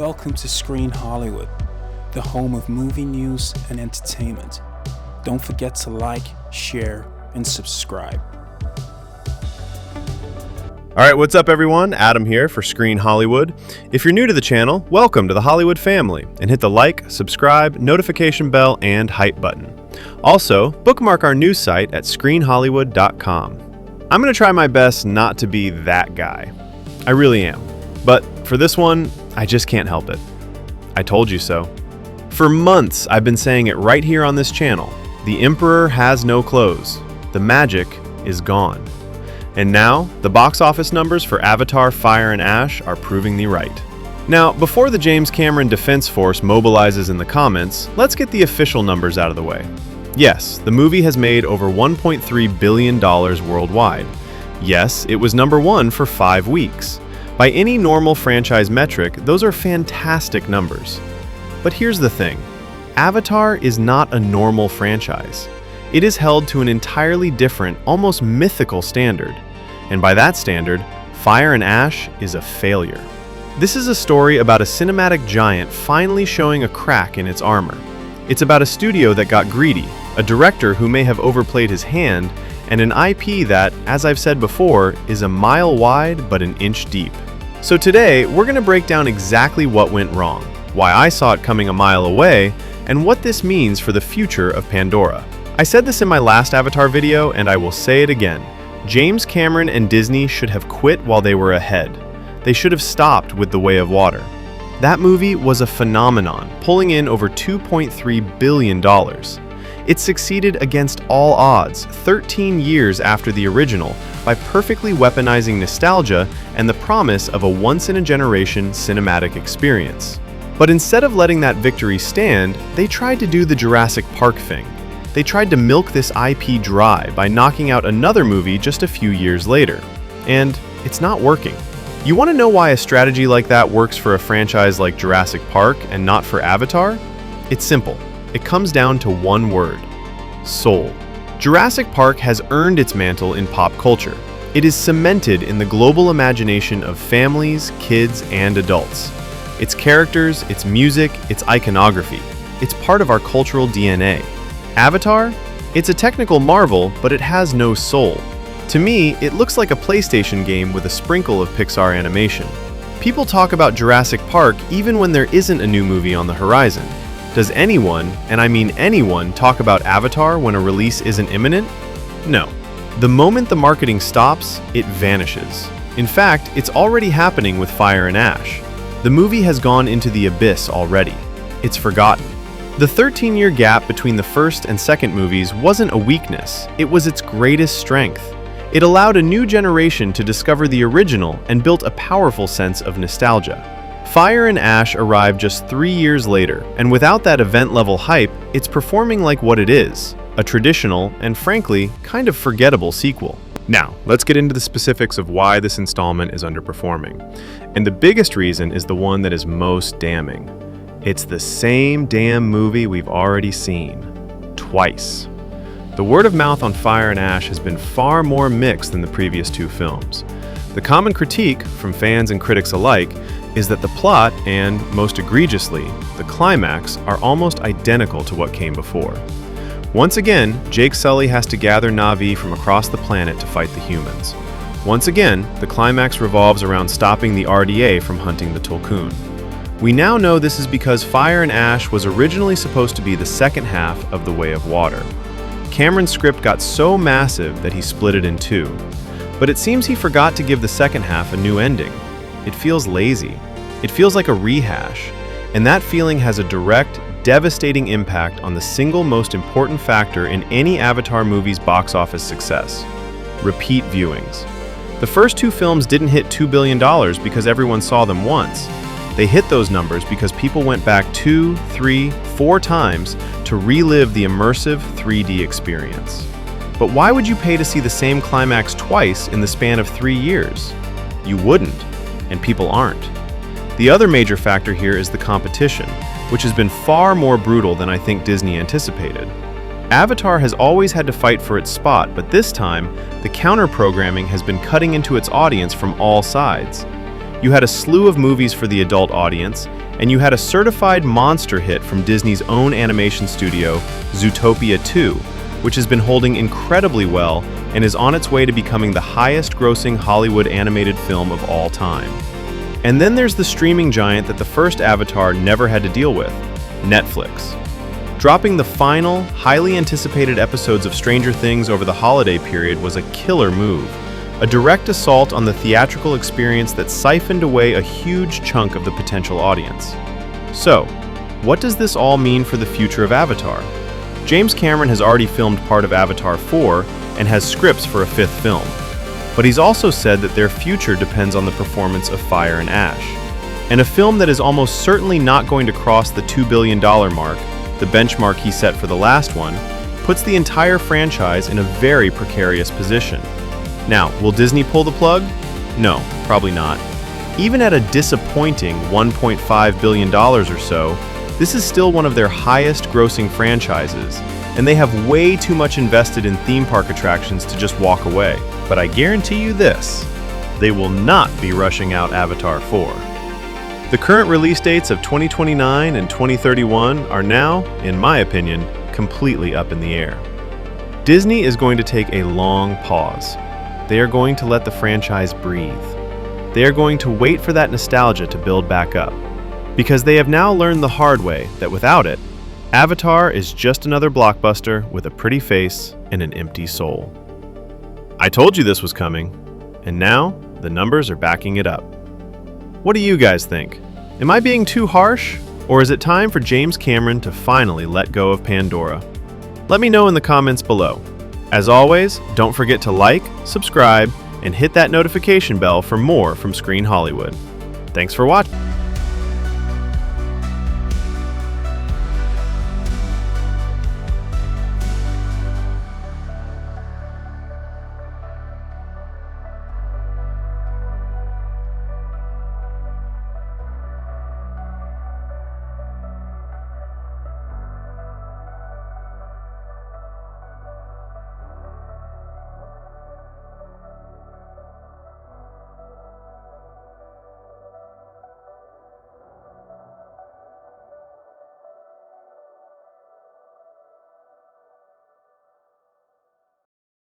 Welcome to Screen Hollywood, the home of movie news and entertainment. Don't forget to like, share, and subscribe. All right, what's up everyone? Adam here for Screen Hollywood. If you're new to the channel, welcome to the Hollywood family, and hit the like, subscribe, notification bell, and hype button. Also, bookmark our news site at screenhollywood.com. I'm going to try my best not to be that guy. I really am. But for this one, I just can't help it. I told you so. For months, I've been saying it right here on this channel. The Emperor has no clothes. The magic is gone. And now, the box office numbers for Avatar, Fire and Ash are proving me right. Now, before the James Cameron Defense Force mobilizes in the comments, let's get the official numbers out of the way. Yes, the movie has made over $1.3 billion worldwide. Yes, it was number one for 5 weeks. By any normal franchise metric, those are fantastic numbers. But here's the thing. Avatar is not a normal franchise. It is held to an entirely different, almost mythical standard. And by that standard, Fire and Ash is a failure. This is a story about a cinematic giant finally showing a crack in its armor. It's about a studio that got greedy, a director who may have overplayed his hand, and an IP that, as I've said before, is a mile wide but an inch deep. So today, we're going to break down exactly what went wrong, why I saw it coming a mile away, and what this means for the future of Pandora. I said this in my last Avatar video, and I will say it again. James Cameron and Disney should have quit while they were ahead. They should have stopped with The Way of Water. That movie was a phenomenon, pulling in over $2.3 billion. It succeeded against all odds, 13 years after the original, by perfectly weaponizing nostalgia and the promise of a once-in-a-generation cinematic experience. But instead of letting that victory stand, they tried to do the Jurassic Park thing. They tried to milk this IP dry by knocking out another movie just a few years later. And it's not working. You want to know why a strategy like that works for a franchise like Jurassic Park and not for Avatar? It's simple. It comes down to one word: soul. Jurassic Park has earned its mantle in pop culture. It is cemented in the global imagination of families, kids, and adults. Its characters, its music, its iconography. It's part of our cultural DNA. Avatar? It's a technical marvel, but it has no soul. To me, it looks like a PlayStation game with a sprinkle of Pixar animation. People talk about Jurassic Park even when there isn't a new movie on the horizon. Does anyone, and I mean anyone, talk about Avatar when a release isn't imminent? No. The moment the marketing stops, it vanishes. In fact, it's already happening with Fire and Ash. The movie has gone into the abyss already. It's forgotten. The 13-year gap between the first and second movies wasn't a weakness, it was its greatest strength. It allowed a new generation to discover the original and built a powerful sense of nostalgia. Fire and Ash arrived just 3 years later, and without that event-level hype, it's performing like what it is, a traditional and frankly, kind of forgettable sequel. Now, let's get into the specifics of why this installment is underperforming. And the biggest reason is the one that is most damning. It's the same damn movie we've already seen. Twice. The word of mouth on Fire and Ash has been far more mixed than the previous two films. The common critique, from fans and critics alike, is that the plot and, most egregiously, the climax are almost identical to what came before. Once again, Jake Sully has to gather Na'vi from across the planet to fight the humans. Once again, the climax revolves around stopping the RDA from hunting the Tulkun. We now know this is because Fire and Ash was originally supposed to be the second half of The Way of Water. Cameron's script got so massive that he split it in two. But it seems he forgot to give the second half a new ending. It feels lazy. It feels like a rehash. And that feeling has a direct, devastating impact on the single most important factor in any Avatar movie's box office success: repeat viewings. The first two films didn't hit $2 billion because everyone saw them once. They hit those numbers because people went back 2, 3, 4 times to relive the immersive 3D experience. But why would you pay to see the same climax twice in the span of 3 years? You wouldn't, and people aren't. The other major factor here is the competition, which has been far more brutal than I think Disney anticipated. Avatar has always had to fight for its spot, but this time, the counter-programming has been cutting into its audience from all sides. You had a slew of movies for the adult audience, and you had a certified monster hit from Disney's own animation studio, Zootopia 2, which has been holding incredibly well and is on its way to becoming the highest-grossing Hollywood animated film of all time. And then there's the streaming giant that the first Avatar never had to deal with, Netflix. Dropping the final, highly anticipated episodes of Stranger Things over the holiday period was a killer move, a direct assault on the theatrical experience that siphoned away a huge chunk of the potential audience. So, what does this all mean for the future of Avatar? James Cameron has already filmed part of Avatar 4 and has scripts for a fifth film. But he's also said that their future depends on the performance of Fire and Ash. And a film that is almost certainly not going to cross the $2 billion mark, the benchmark he set for the last one, puts the entire franchise in a very precarious position. Now, will Disney pull the plug? No, probably not. Even at a disappointing $1.5 billion or so, this is still one of their highest grossing franchises, and they have way too much invested in theme park attractions to just walk away. But I guarantee you this, they will not be rushing out Avatar 4. The current release dates of 2029 and 2031 are now, in my opinion, completely up in the air. Disney is going to take a long pause. They are going to let the franchise breathe. They are going to wait for that nostalgia to build back up, because they have now learned the hard way that without it, Avatar is just another blockbuster with a pretty face and an empty soul. I told you this was coming, and now the numbers are backing it up. What do you guys think? Am I being too harsh, or is it time for James Cameron to finally let go of Pandora? Let me know in the comments below. As always, don't forget to like, subscribe, and hit that notification bell for more from Screen Hollywood. Thanks for watching.